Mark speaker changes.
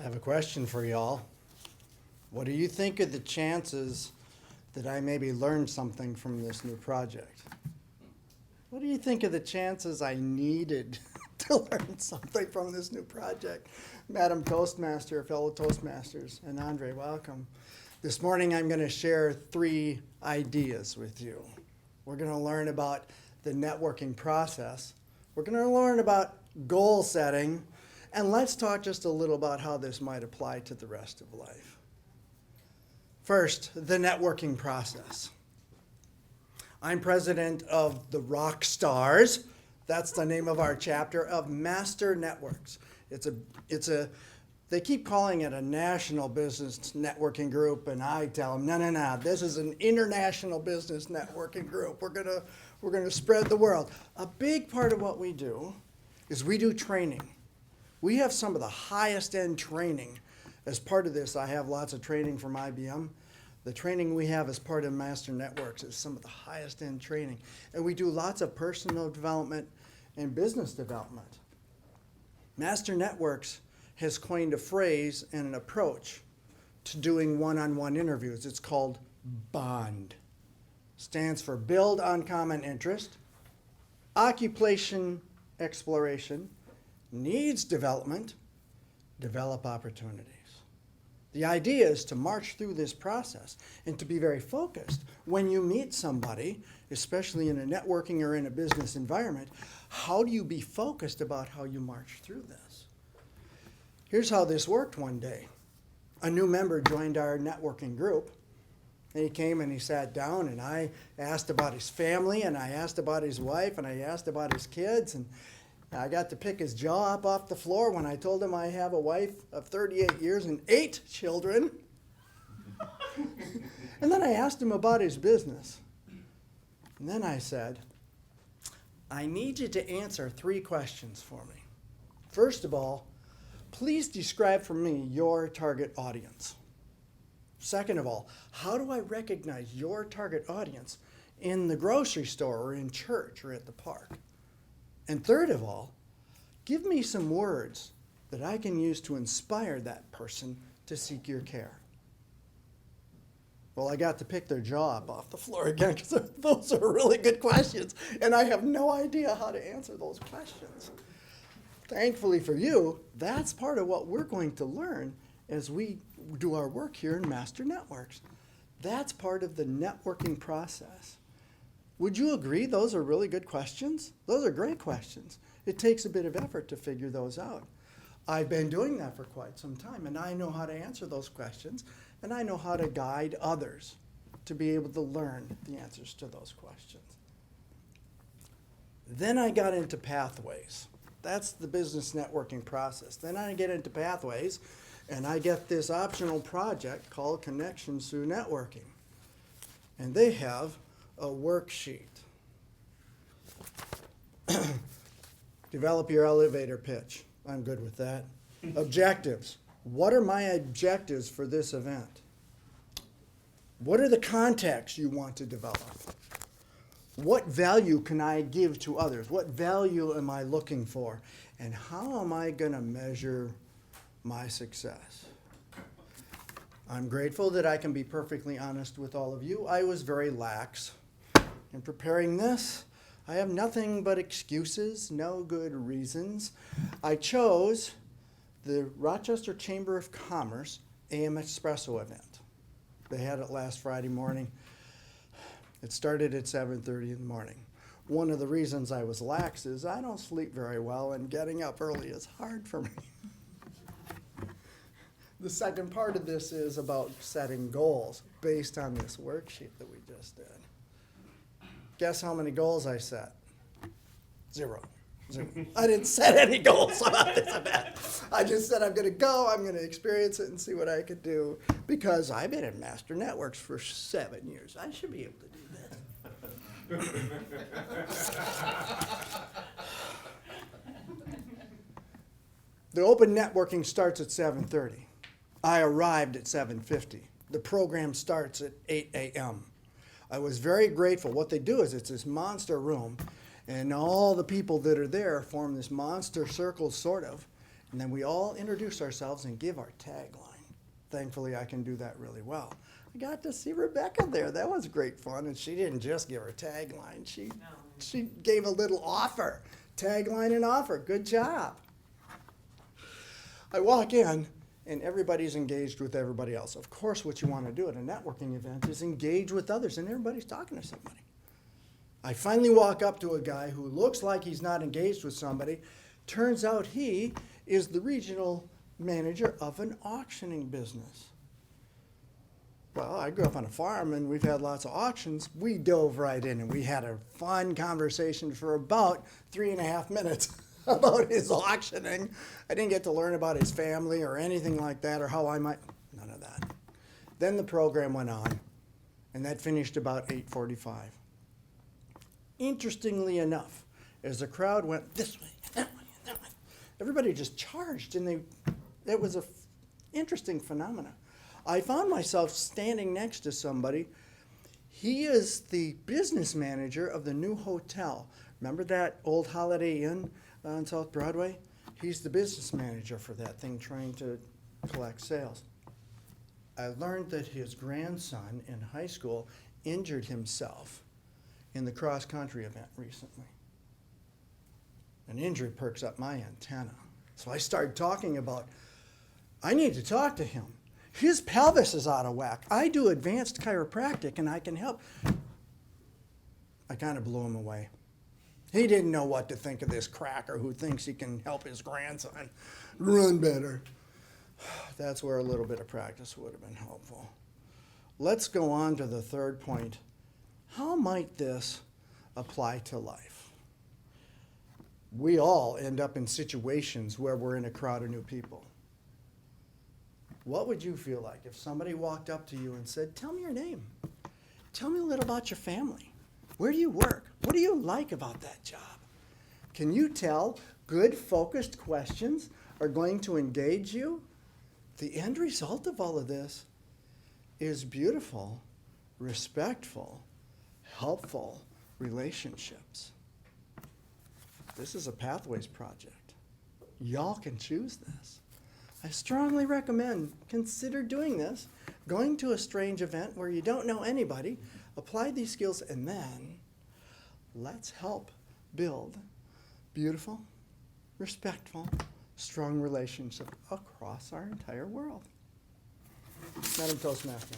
Speaker 1: have a question for y'all. What do you think of the chances that I maybe learned something from this new project? What do you think of the chances I needed to learn something from this new project? Madam Toastmaster, fellow Toastmasters, and Andre, welcome. This morning I'm going to share 3 ideas with you. We're going to learn about the networking process. We're going to learn about goal setting. And let's talk just a little about how this might apply to the rest of life. First, the networking process. I'm president of the Rock Stars. That's the name of our chapter of Master Networks. They keep calling it a national business networking group, and I tell them, no, this is an international business networking group. We're gonna spread the world. A big part of what we do is we do training. We have some of the highest end training. As part of this, I have lots of training from IBM. The training we have as part of Master Networks is some of the highest end training. And we do lots of personal development and business development. Master Networks has coined a phrase and an approach to doing one-on-one interviews. It's called BOND. Stands for Build on Common Interest, Occupation Exploration, Needs Development, Develop Opportunities. The idea is to march through this process and to be very focused. When you meet somebody, especially in a networking or in a business environment, how do you be focused about how you march through this? Here's how this worked one day. A new member joined our networking group. And he came and he sat down, and I asked about his family, and I asked about his wife, and I asked about his kids, and I got to pick his jaw up off the floor when I told him I have a wife of 38 years and 8 children. And then I asked him about his business. And then I said, I need you to answer 3 questions for me. First of all, please describe for me your target audience. Second of all, how do I recognize your target audience in the grocery store or in church or at the park? And third of all, give me some words that I can use to inspire that person to seek your care. Well, I got to pick their jaw up off the floor again because those are really good questions, and I have no idea how to answer those questions. Thankfully for you, that's part of what we're going to learn as we do our work here in Master Networks. That's part of the networking process. Would you agree those are really good questions? Those are great questions. It takes a bit of effort to figure those out. I've been doing that for quite some time, and I know how to answer those questions, and I know how to guide others to be able to learn the answers to those questions. Then I got into pathways. That's the business networking process. Then I get into pathways, and I get this optional project called Connections Through Networking. And they have a worksheet. Develop your elevator pitch. I'm good with that. Objectives. What are my objectives for this event? What are the contacts you want to develop? What value can I give to others? What value am I looking for? And how am I going to measure my success? I'm grateful that I can be perfectly honest with all of you. I was very lax in preparing this. I have nothing but excuses, no good reasons. I chose the Rochester Chamber of Commerce AM Espresso event. They had it last Friday morning. It started at 7:30 in the morning. One of the reasons I was lax is I don't sleep very well, and getting up early is hard for me. The second part of this is about setting goals based on this worksheet that we just did. Guess how many goals I set? 0. I didn't set any goals about this event. I just said I'm going to go, I'm going to experience it and see what I could do, because I've been in Master Networks for 7 years. I should be able to do this. The open networking starts at 7:30. I arrived at 7:50. The program starts at 8 a.m. I was very grateful. What they do is it's this monster room, and all the people that are there form this monster circle, sort of, And then we all introduce ourselves and give our tagline. Thankfully, I can do that really well. I got to see Rebecca there. That was great fun. And she didn't just give her tagline. She gave a little offer. Tagline and offer. Good job. I walk in, and everybody's engaged with everybody else. Of course, what you want to do at a networking event is engage with others, and everybody's talking to somebody. I finally walk up to a guy who looks like he's not engaged with somebody. Turns out he is the regional manager of an auctioning business. Well, I grew up on a farm, and we've had lots of auctions. We dove right in, and we had a fun conversation for about 3.5 minutes about his auctioning. I didn't get to learn about his family or anything like that, or how I might, none of that. Then the program went on, and that finished about 8:45. Interestingly enough, as the crowd went this way, and that way, and that way, everybody just charged, and it was an interesting phenomenon. I found myself standing next to somebody. He is the business manager of the new hotel. Remember that old Holiday Inn on South Broadway? He's the business manager for that thing, trying to collect sales. I learned that his grandson in high school injured himself in the cross-country event recently. An injury perks up my antenna. So I started talking about, I need to talk to him. His pelvis is out of whack. I do advanced chiropractic, and I can help. I kind of blew him away. He didn't know what to think of this cracker who thinks he can help his grandson run better. That's where a little bit of practice would have been helpful. Let's go on to the third point. How might this apply to life? We all end up in situations where we're in a crowd of new people. What would you feel like if somebody walked up to you and said, tell me your name. Tell me a little about your family. Where do you work? What do you like about that job? Can you tell good, focused questions are going to engage you? The end result of all of this is beautiful, respectful, helpful relationships. This is a Pathways project. Y'all can choose this. I strongly recommend consider doing this, going to a strange event where you don't know anybody, apply these skills, and then let's help build beautiful, respectful, strong relationships across our entire world. Madam Toastmaster.